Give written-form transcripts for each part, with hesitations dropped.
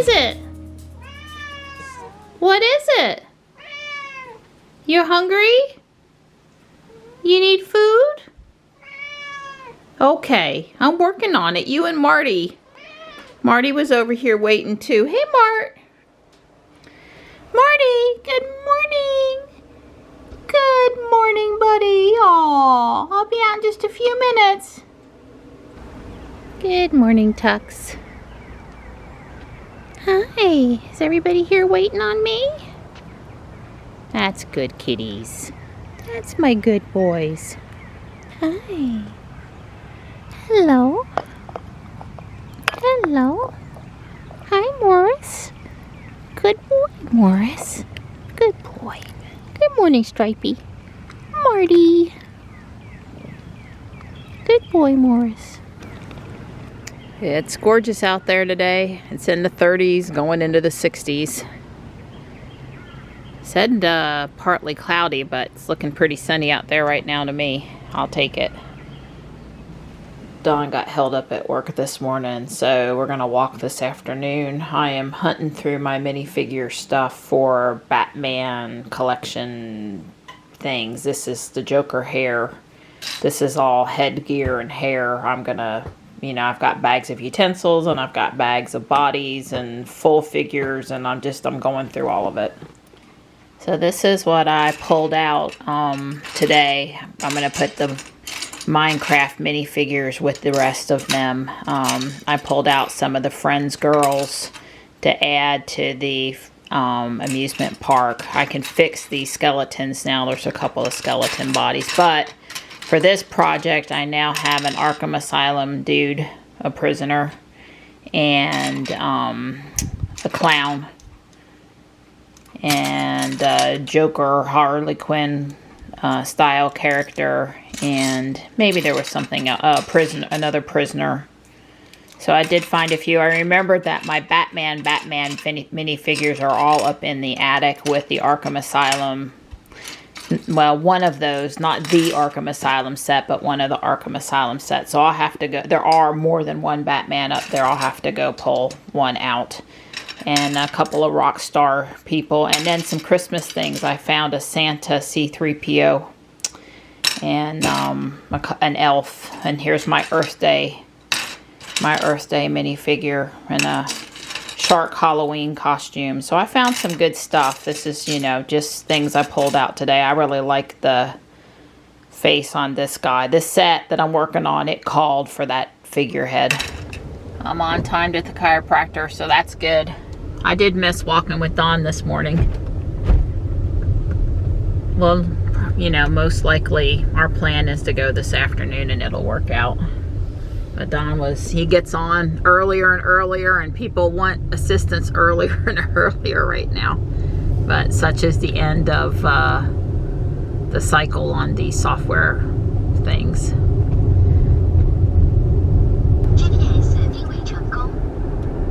is it? What is it? You're hungry? You need food? Okay, I'm working on it. You and Marty. Marty was over here waiting too. Hey, Mart. Marty, good morning. Good morning, buddy. Aw, I'll be out in just a few minutes. Good morning, Tux. Hi, is everybody here waiting on me? That's good, kitties. That's my good boys. Hi. Hello. Hello. Hi, Morris. Good boy, Morris. Good boy. Good morning, Stripey. Marty. Good boy, Morris. It's gorgeous out there today. It's in the 30s, going into the 60s. Said partly cloudy, but it's looking pretty sunny out there right now to me. I'll take it. Dawn got held up at work this morning, so we're gonna walk this afternoon. I am hunting through my minifigure stuff for Batman collection things. This is the Joker hair. This is all headgear and hair. I'm gonna, you know, I've got bags of utensils and I've got bags of bodies and full figures, and I'm going through all of it. So this is what I pulled out today. I'm gonna put the Minecraft minifigures with the rest of them. I pulled out some of the Friends girls to add to the amusement park. I can fix these skeletons now. There's a couple of skeleton bodies, but for this project I now have an Arkham Asylum dude, a prisoner, and a clown, and a Joker, Harley Quinn style character, and maybe there was something, another prisoner. So I did find a few. I remembered that my Batman minifigures are all up in the attic with the Arkham Asylum. Well, one of those, not the Arkham Asylum set, but one of the Arkham Asylum sets. So I'll have to go. There are more than one Batman up there. I'll have to go pull one out. And a couple of Rockstar people. And then some Christmas things. I found a Santa C-3PO. And an elf. And here's my Earth Day minifigure. And a shark Halloween costume. So I found some good stuff. This is, you know, just things I pulled out today. I really like the face on this guy. This set that I'm working on, it called for that figurehead. I'm on time to the chiropractor, so that's good. I did miss walking with Dawn this morning. Well, you know, most likely our plan is to go this afternoon and it'll work out. But Don he gets on earlier and earlier, and people want assistance earlier and earlier right now. But such is the end of the cycle on these software things.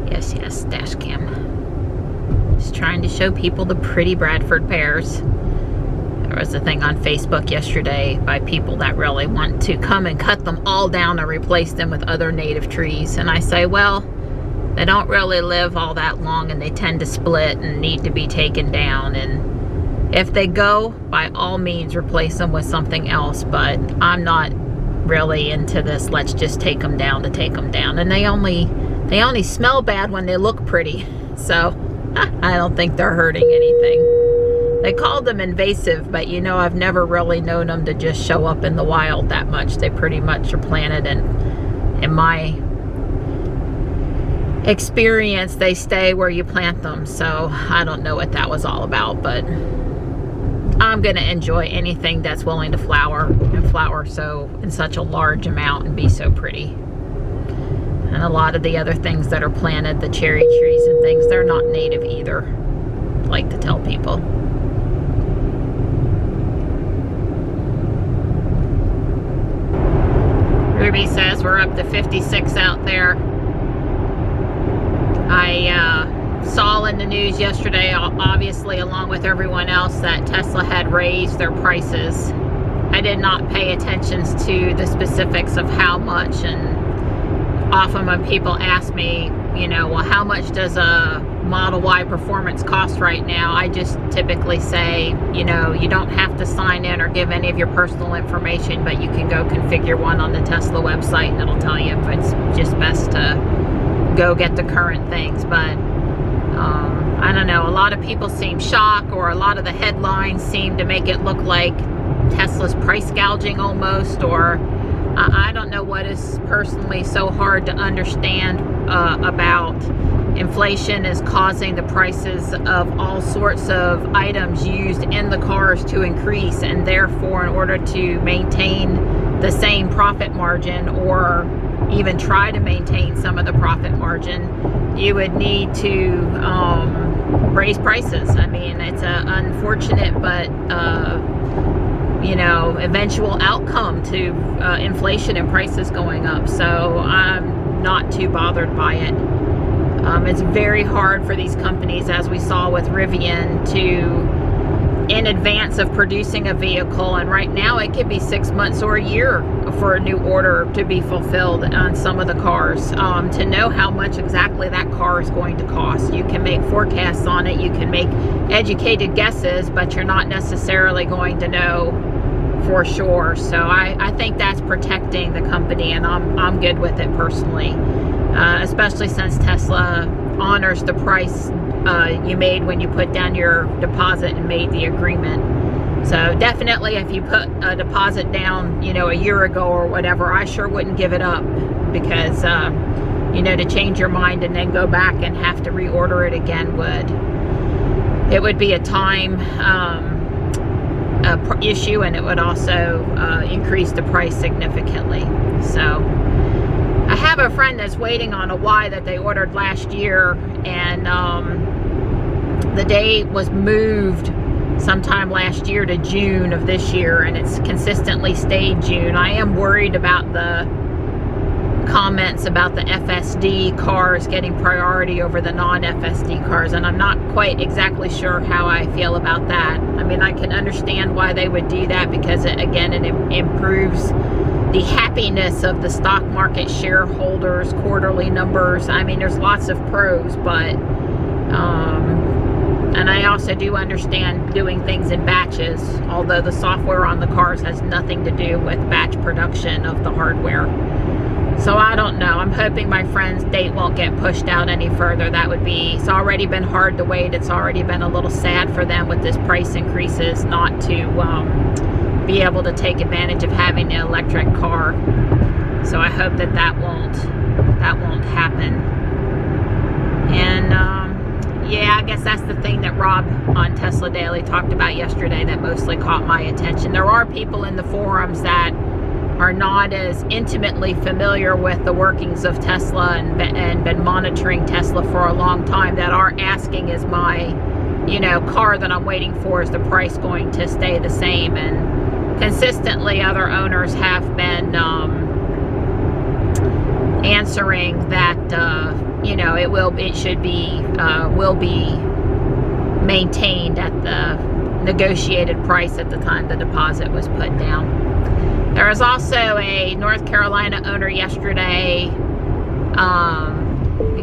Yes, dash cam. Just trying to show people the pretty Bradford pears. There was a thing on Facebook yesterday by people that really want to come and cut them all down and replace them with other native trees. And I say, well, they don't really live all that long and they tend to split and need to be taken down. And if they go, by all means, replace them with something else. But I'm not really into this, let's just take them down to take them down. And they only smell bad when they look pretty. So I don't think they're hurting anything. They called them invasive, but you know, I've never really known them to just show up in the wild that much. They pretty much are planted, and in my experience, they stay where you plant them. So I don't know what that was all about, but I'm gonna enjoy anything that's willing to flower and flower so in such a large amount and be so pretty. And a lot of the other things that are planted, the cherry trees and things, they're not native either, I like to tell people. Ruby says we're up to 56 out there. I saw in the news yesterday, obviously along with everyone else, that Tesla had raised their prices. I did not pay attention to the specifics of how much, and often when people ask me you know, well, how much does a Model Y performance cost right now? I just typically say, you know, you don't have to sign in or give any of your personal information, but you can go configure one on the Tesla website and it'll tell you if it's just best to go get the current things. But I don't know, a lot of people seem shocked, or a lot of the headlines seem to make it look like Tesla's price gouging almost, or I don't know what is personally so hard to understand about inflation is causing the prices of all sorts of items used in the cars to increase, and therefore in order to maintain the same profit margin, or even try to maintain some of the profit margin, you would need to raise prices. I mean, it's an unfortunate but you know, eventual outcome to inflation and prices going up. So I'm not too bothered by it. It's very hard for these companies, as we saw with Rivian, to, in advance of producing a vehicle, and right now it could be 6 months or a year for a new order to be fulfilled on some of the cars, to know how much exactly that car is going to cost. You can make forecasts on it, you can make educated guesses, but you're not necessarily going to know for sure. So I think that's protecting the company, and I'm good with it personally, especially since Tesla honors the price you made when you put down your deposit and made the agreement. So definitely, if you put a deposit down, you know, a year ago or whatever, I sure wouldn't give it up, because you know, to change your mind and then go back and have to reorder it again would be a time issue, and it would also increase the price significantly. So I have a friend that's waiting on a Y that they ordered last year, and the date was moved sometime last year to June of this year, and it's consistently stayed June. I am worried about the comments about the FSD cars getting priority over the non-FSD cars, and I'm not quite exactly sure how I feel about that. I mean, I can understand why they would do that, because it improves the happiness of the stock market shareholders' quarterly numbers. I mean, there's lots of pros, but and I also do understand doing things in batches, although the software on the cars has nothing to do with batch production of the hardware. So I don't know. I'm hoping my friend's date won't get pushed out any further. That would be, it's already been hard to wait. It's already been a little sad for them with this price increases not to be able to take advantage of having an electric car. So I hope that won't happen. And yeah, I guess that's the thing that Rob on Tesla Daily talked about yesterday that mostly caught my attention. There are people in the forums that are not as intimately familiar with the workings of Tesla and been monitoring Tesla for a long time that are asking, is my, you know, car that I'm waiting for, is the price going to stay the same? And consistently other owners have been answering that you know, will be maintained at the negotiated price at the time the deposit was put down. There was also a North Carolina owner yesterday. I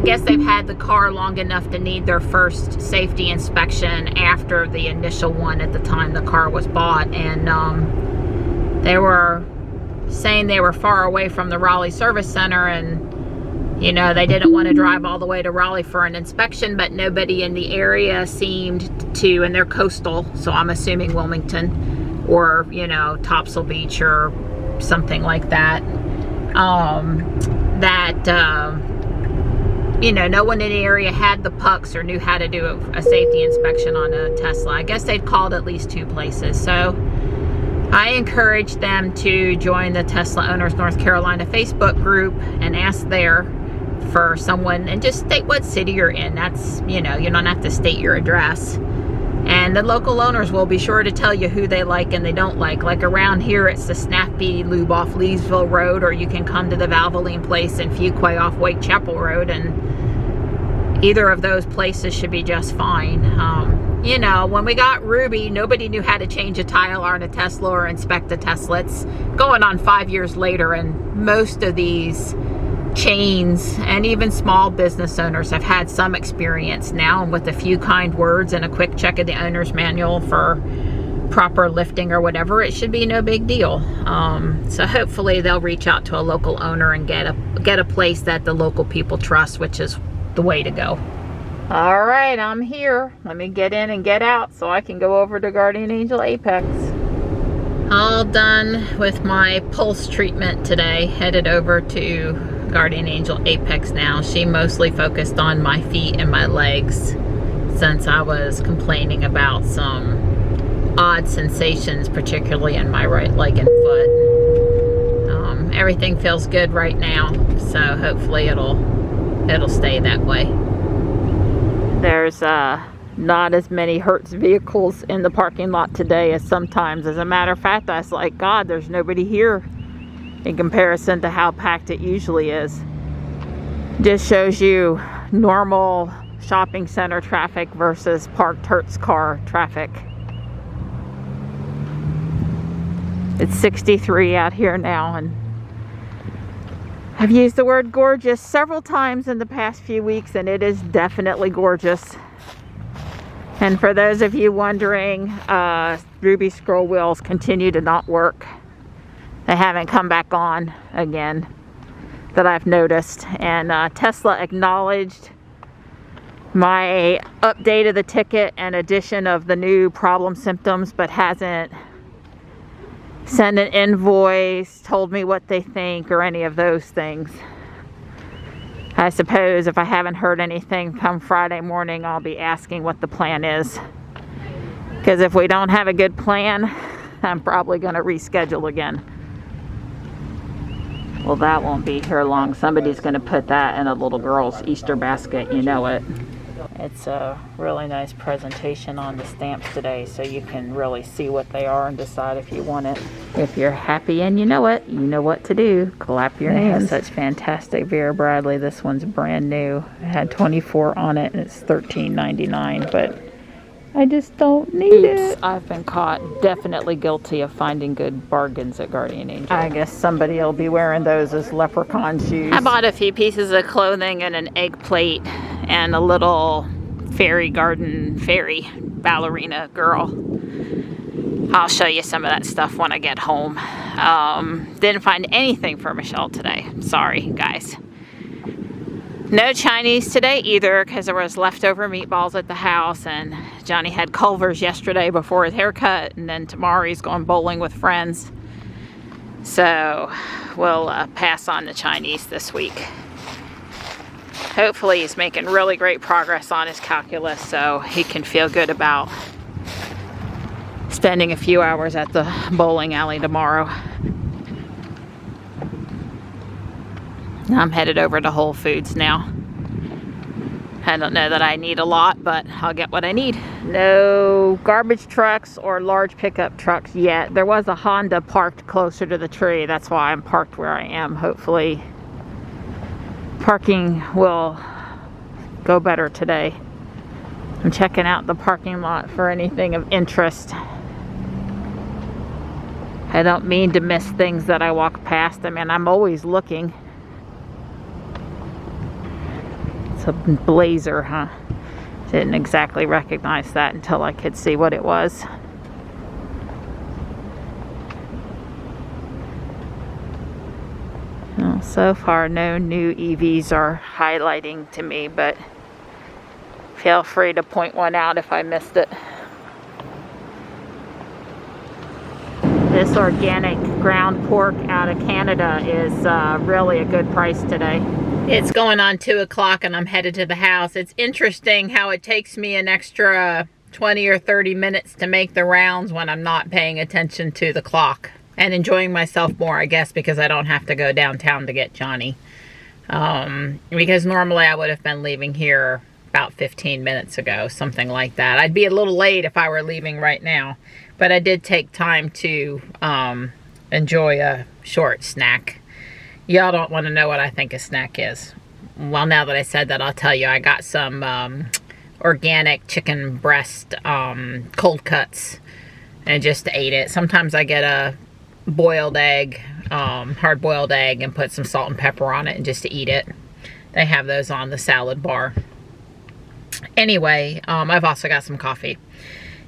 guess they've had the car long enough to need their first safety inspection after the initial one at the time the car was bought, and they were saying they were far away from the Raleigh service center, and you know, they didn't want to drive all the way to Raleigh for an inspection, but nobody in the area seemed to, and they're coastal, so I'm assuming Wilmington or, you know, Topsail Beach or something like that, you know, no one in the area had the pucks or knew how to do a safety inspection on a Tesla. I guess they'd called at least 2 places. So I encourage them to join the Tesla Owners North Carolina Facebook group and ask there for someone, and just state what city you're in. That's, you know, you don't have to state your address. And the local owners will be sure to tell you who they like and they don't like. Like around here, it's the Snappy Lube off Leesville Road, or you can come to the Valvoline place in Fuquay off Whitechapel Road, and either of those places should be just fine. You know, when we got Ruby, nobody knew how to change a tile on a Tesla or inspect a Tesla. It's going on 5 years later, and most of these chains and even small business owners have had some experience now, and with a few kind words and a quick check of the owner's manual for proper lifting or whatever, it should be no big deal. So hopefully they'll reach out to a local owner and get a place that the local people trust, which is the way to go. All right, I'm here. Let me get in and get out so I can go over to Guardian Angel Apex. All done with my pulse treatment today. Headed over to Guardian Angel Apex now. She mostly focused on my feet and my legs since I was complaining about some odd sensations, particularly in my right leg and foot. Everything feels good right now, so hopefully it'll stay that way. There's not as many Hertz vehicles in the parking lot today as sometimes. As a matter of fact, I was like, God, there's nobody here in comparison to how packed it usually is. Just shows you normal shopping center traffic versus parked Hertz car traffic. It's 63 out here now, and I've used the word gorgeous several times in the past few weeks, and it is definitely gorgeous. And for those of you wondering, Ruby scroll wheels continue to not work. They haven't come back on again that I've noticed. And Tesla acknowledged my update of the ticket and addition of the new problem symptoms, but hasn't sent an invoice, told me what they think, or any of those things. I suppose if I haven't heard anything come Friday morning, I'll be asking what the plan is. Because if we don't have a good plan, I'm probably going to reschedule again. Well, that won't be here long. Somebody's going to put that in a little girl's Easter basket, you know it. It's a really nice presentation on the stamps today, so you can really see what they are and decide if you want it. If you're happy and you know it, you know what to do. Clap your hands. Such fantastic Vera Bradley. This one's brand new. It had 24 on it and it's $13.99, but I just don't need it. I've been caught definitely guilty of finding good bargains at Guardian Angel. I guess somebody will be wearing those as leprechaun shoes. I bought a few pieces of clothing and an egg plate and a little fairy ballerina girl. I'll show you some of that stuff when I get home. Didn't find anything for Michelle today. Sorry, guys. No Chinese today either, because there was leftover meatballs at the house, and Johnny had Culver's yesterday before his haircut, and then tomorrow he's going bowling with friends. So we'll pass on the Chinese this week. Hopefully he's making really great progress on his calculus, so he can feel good about spending a few hours at the bowling alley tomorrow. I'm headed over to Whole Foods now. I don't know that I need a lot, but I'll get what I need. No garbage trucks or large pickup trucks yet. There was a Honda parked closer to the tree. That's why I'm parked where I am. Hopefully parking will go better today. I'm checking out the parking lot for anything of interest. I don't mean to miss things that I walk past. I mean, I'm always looking. It's a Blazer, huh? Didn't exactly recognize that until I could see what it was. Well, so far no new EVs are highlighting to me, but feel free to point one out if I missed it. This organic ground pork out of Canada is really a good price today. It's going on 2 o'clock and I'm headed to the house. It's interesting how it takes me an extra 20 or 30 minutes to make the rounds when I'm not paying attention to the clock. And enjoying myself more, I guess, because I don't have to go downtown to get Johnny. Because normally I would have been leaving here about 15 minutes ago, something like that. I'd be a little late if I were leaving right now. But I did take time to enjoy a short snack. Y'all don't want to know what I think a snack is. Well, now that I said that, I'll tell you. I got some organic chicken breast cold cuts and just ate it. Sometimes I get a boiled egg, hard-boiled egg, and put some salt and pepper on it and just to eat it. They have those on the salad bar. Anyway, I've also got some coffee.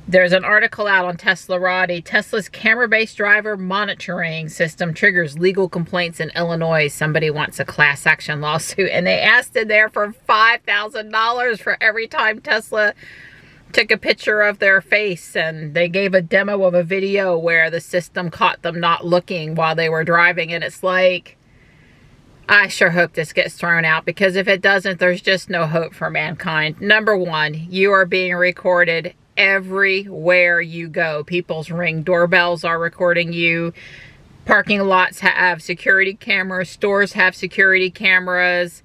There's an article out on Teslarati. Tesla's camera-based driver monitoring system triggers legal complaints in Illinois. Somebody wants a class action lawsuit, and they asked in there for $5,000 for every time Tesla took a picture of their face, and they gave a demo of a video where the system caught them not looking while they were driving, and it's like, I sure hope this gets thrown out, because if it doesn't, there's just no hope for mankind. Number one, you are being recorded everywhere you go. People's Ring doorbells are recording you. Parking lots have security cameras. Stores have security cameras.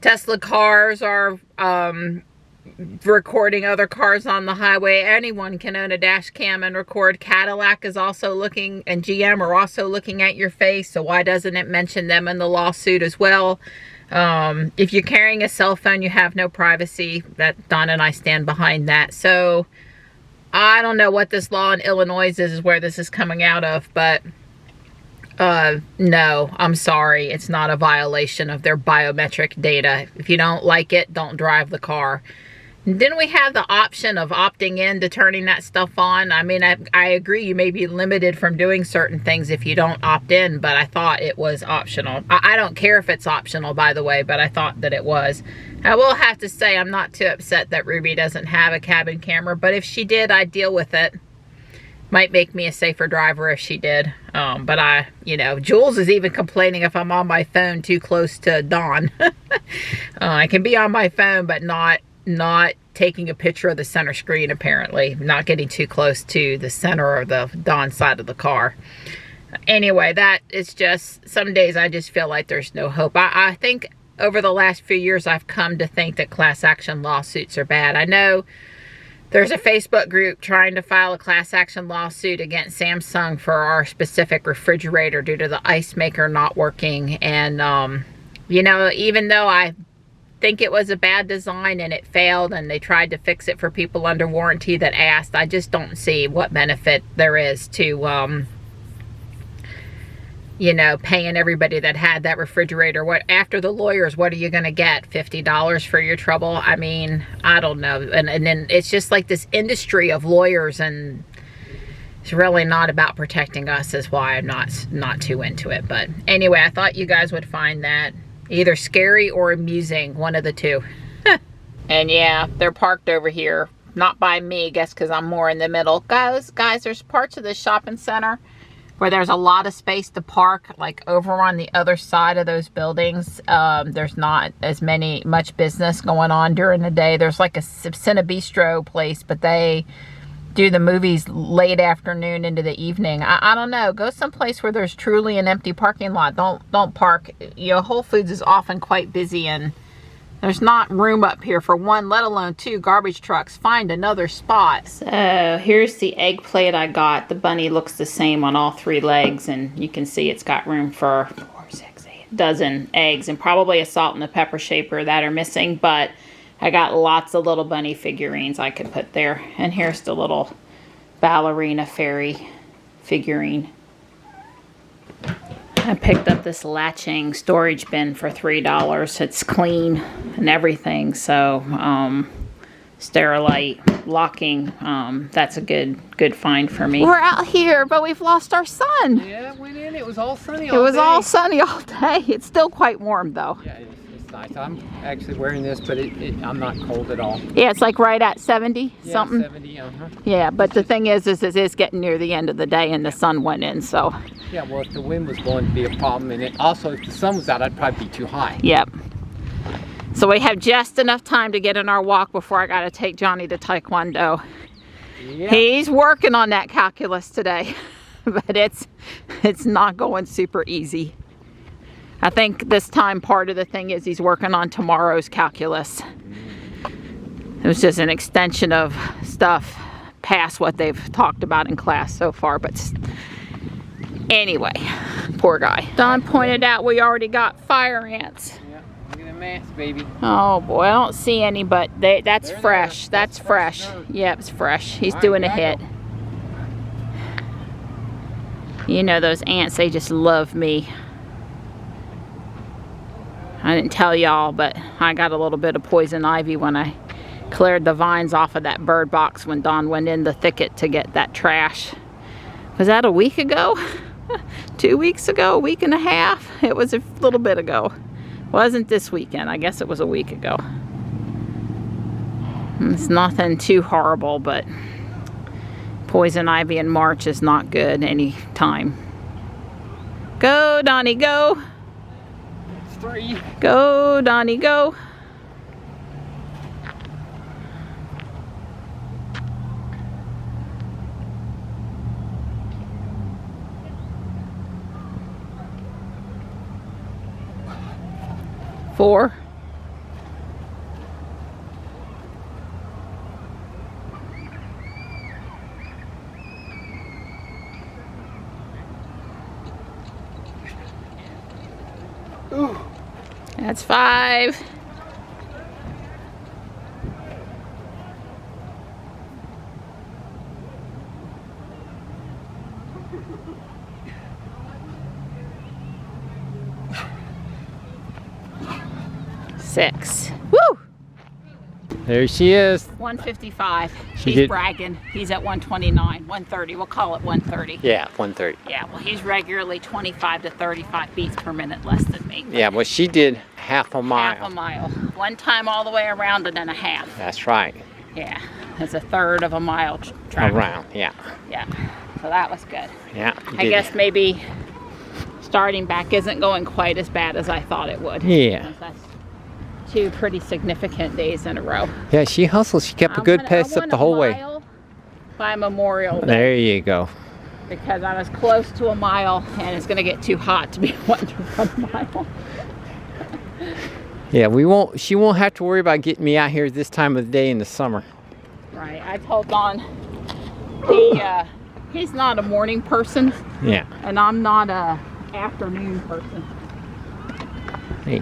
Tesla cars are recording other cars on the highway. Anyone can own a dash cam and record. Cadillac is also looking, and GM are also looking at your face, so why doesn't it mention them in the lawsuit as well? If you're carrying a cell phone, you have no privacy. That Don and I stand behind that. So I don't know what this law in Illinois is where this is coming out of, but no, I'm sorry. It's not a violation of their biometric data. If you don't like it, don't drive the car. Didn't we have the option of opting in to turning that stuff on? I mean, I agree you may be limited from doing certain things if you don't opt in, but I thought it was optional. I don't care if it's optional, by the way, but I thought that it was. I will have to say I'm not too upset that Ruby doesn't have a cabin camera, but if she did, I'd deal with it. Might make me a safer driver if she did. But you know, Jules is even complaining if I'm on my phone too close to Dawn. I can be on my phone, but not taking a picture of the center screen, apparently. Not getting too close to the center of the Dawn side of the car. Anyway, that is just, some days I just feel like there's no hope. I think over the last few years, I've come to think that class action lawsuits are bad. I know there's a Facebook group trying to file a class action lawsuit against Samsung for our specific refrigerator due to the ice maker not working. And, you know, even though I think it was a bad design and it failed and they tried to fix it for people under warranty that asked, I just don't see what benefit there is to, you know, paying everybody that had that refrigerator. What, after the lawyers, what are you going to get? $50 for your trouble? I mean, I don't know. And then it's just like this industry of lawyers, and it's really not about protecting us, is why I'm not too into it. But anyway, I thought you guys would find that either scary or amusing, one of the two. And yeah, they're parked over here, not by me, I guess because I'm more in the middle. Guys, there's parts of the shopping center where there's a lot of space to park, like over on the other side of those buildings. There's not as much business going on during the day. There's like a Cinebistro place, but they do the movies late afternoon into the evening. I don't know. Go someplace where there's truly an empty parking lot. Don't park. You know, Whole Foods is often quite busy, and there's not room up here for one, let alone two garbage trucks. Find another spot. So here's the egg plate I got. The bunny looks the same on all three legs, and you can see it's got room for 4, 6, 8 dozen eggs, and probably a salt and a pepper shaper that are missing, but I got lots of little bunny figurines I could put there. And here's the little ballerina fairy figurine. I picked up this latching storage bin for $3. It's clean and everything, so Sterilite locking, that's a good find for me. We're out here, but we've lost our sun. Yeah, it went in. It was all sunny all day. It was all sunny all day. It's still quite warm though. Yeah, it's nice. I'm actually wearing this, but I'm not cold at all. Yeah, it's like right at 70 something. 70, Yeah, but the thing is it is getting near the end of the day and the sun went in, so. Yeah, well, if the wind was blowing, it'd be a problem. And also, if the sun was out, I'd probably be too high. Yep. So we have just enough time to get in our walk before I got to take Johnny to Taekwondo. Yep. He's working on that calculus today, but it's not going super easy. I think this time part of the thing is he's working on tomorrow's calculus. It was just an extension of stuff past what they've talked about in class so far, but anyway, poor guy. Don pointed out we already got fire ants. Yeah, look at the ants, baby. Oh boy, I don't see any, but that's fresh. That's fresh. Yep, it's fresh. He's doing a hit. You know those ants, they just love me. I didn't tell y'all, but I got a little bit of poison ivy when I cleared the vines off of that bird box when Dawn went in the thicket to get that trash. Was that a week ago? 2 weeks ago? A week and a half? It was a little bit ago. Wasn't this weekend. I guess it was a week ago. It's nothing too horrible, but poison ivy in March is not good any time. Go, Donnie, go. 3. Go, Donnie, go. Four. Ooh. That's 5. Six. Woo! There she is. 155. He's bragging. He's at 129, 130. We'll call it 130. Yeah, 130. Yeah, well, he's regularly 25 to 35 beats per minute less than me. Yeah, well, she did half a mile. Half a mile. One time all the way around and then a half. That's right. Yeah, that's a third of a mile track. Around, yeah. Yeah, so that was good. Yeah. I guess maybe starting back isn't going quite as bad as I thought it would. Yeah. That's 2 pretty significant days in a row. Yeah, she hustled. She kept a good pace up the whole way. By Memorial Day. There you go. Because I was close to a mile and it's going to get too hot to be wanting to run a mile. Yeah, she won't have to worry about getting me out here this time of the day in the summer. Right. I told Don he's not a morning person. Yeah. And I'm not a afternoon person. Hey.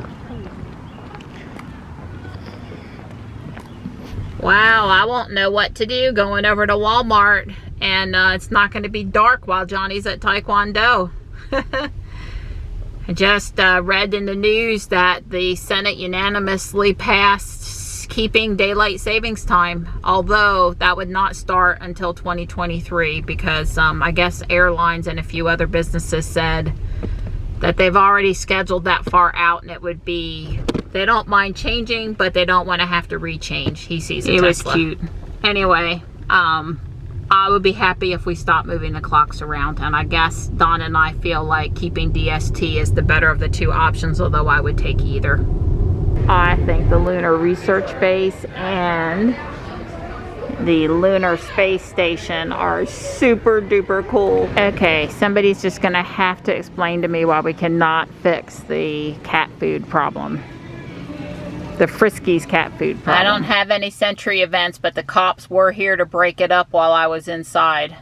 Wow, I won't know what to do going over to Walmart, and it's not going to be dark while Johnny's at Taekwondo. I just read in the news that the Senate unanimously passed keeping daylight savings time, although that would not start until 2023 because I guess airlines and a few other businesses said that they've already scheduled that far out, and it would be, they don't mind changing, but they don't want to have to rechange. He sees a Tesla. It was cute. Anyway, I would be happy if we stopped moving the clocks around, and I guess Don and I feel like keeping DST is the better of the 2 options, although I would take either. I think the Lunar Research Base and the Lunar Space Station are super duper cool. Okay, somebody's just gonna have to explain to me why we cannot fix the cat food problem. The Friskies cat food problem. I don't have any Sentry events, but the cops were here to break it up while I was inside.